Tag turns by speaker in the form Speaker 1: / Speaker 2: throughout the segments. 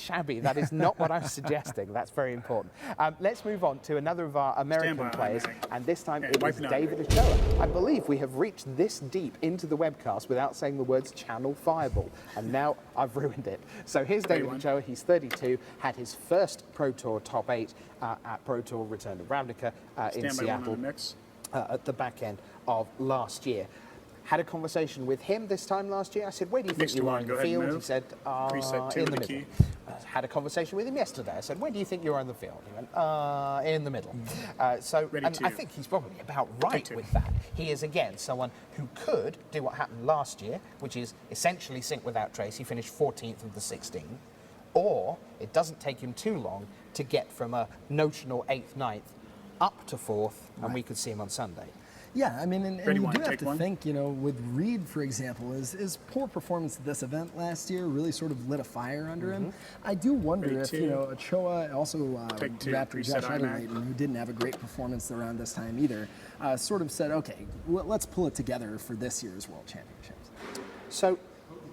Speaker 1: shabby. That is not what I'm suggesting. That's very important. Let's move on to another of our American players, and this time it is David Ochoa. I believe we have reached this deep into the webcast without saying the words Channel Fireball, and now I've ruined it. So here's David Ochoa. He's 32, had his first Pro Tour top 8 at Pro Tour Return to Ravnica in Seattle at the back end of last year. Had a conversation with him this time last year. I said, where do you think you are in the field? He said, in the middle. Had a conversation with him yesterday. I said, where do you think you are in the field? He went, in the middle. And I think he's probably about right with that. He is, again, someone who could do what happened last year, which is essentially sync without trace. He finished 14th of the 16. Or it doesn't take him too long to get from a notional 8th, 9th up to 4th, and we could see him on Sunday.
Speaker 2: Yeah, I mean, and you do have to think, you know, with Reed, for example, his poor performance at this event last year really sort of lit a fire under him. I do wonder if, you know, Ochoa, also Raptor Josh Edderlayton, who didn't have a great performance around this time either, sort of said, okay, let's pull it together for this year's World Championships.
Speaker 1: So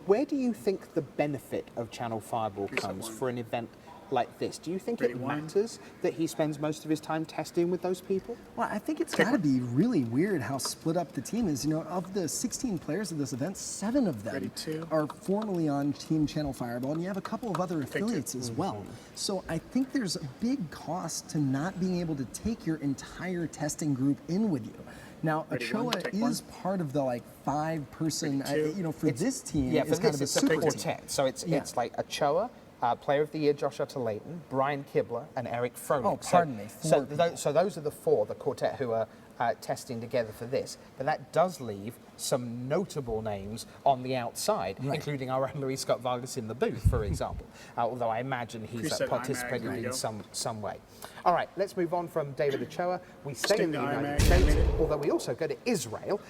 Speaker 1: where do you think the benefit of Channel Fireball comes for an event like this? Do you think it matters that he spends most of his time testing with those people?
Speaker 2: Well, I think it's got to be really weird how split up the team is. You know, of the 16 players of this event, 7 of them are formally on Team Channel Fireball, and you have a couple of other affiliates as well. So I think there's a big cost to not being able to take your entire testing group in with you. Now, Ochoa is part of the like 5-person, you know, for this team,
Speaker 1: yeah, for
Speaker 2: it's kind of a super
Speaker 1: quartet.
Speaker 2: team.
Speaker 1: So it's like Ochoa, Player of the Year Josh Edderlayton, Brian Kibler, and Eric Froelich.
Speaker 2: Oh, pardon me.
Speaker 1: So those are the 4, the quartet, who are testing together for this. But that does leave some notable names on the outside, including our own Louis Scott Vargas in the booth, for example. Although I imagine he's participated in some way. All right, let's move on from David Ochoa. We stay in the United States, although we also go to Israel,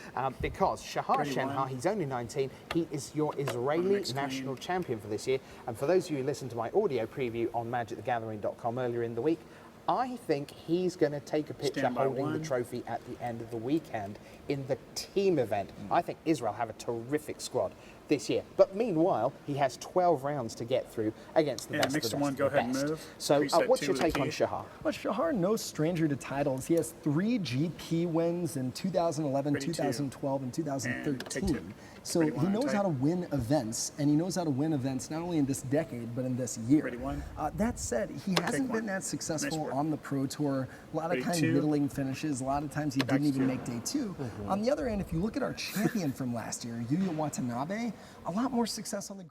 Speaker 1: because Shahar Shenhar, he's only 19, he is your Israeli national champion for this year. And for those of you who listened to my audio preview on magicthegathering.com earlier in the week, I think he's going to take a picture holding the trophy at the end of the weekend in the team event. I think Israel have a terrific squad this year. But meanwhile, he has 12 rounds to get through against the best of the best.
Speaker 3: Go ahead and move.
Speaker 1: So what's your take on Shahar?
Speaker 2: Well, Shahar, no stranger to titles. He has 3 GP wins in 2011, 2012, and 2013. So he knows how to win events, and he knows how to win events not only in this decade, but in this year. That said, he hasn't been that successful on the Pro Tour. A lot of times middling finishes. A lot of times he didn't even make day 2. On the other hand, if you look at our champion from last year, Yuya Watanabe, a lot more success on the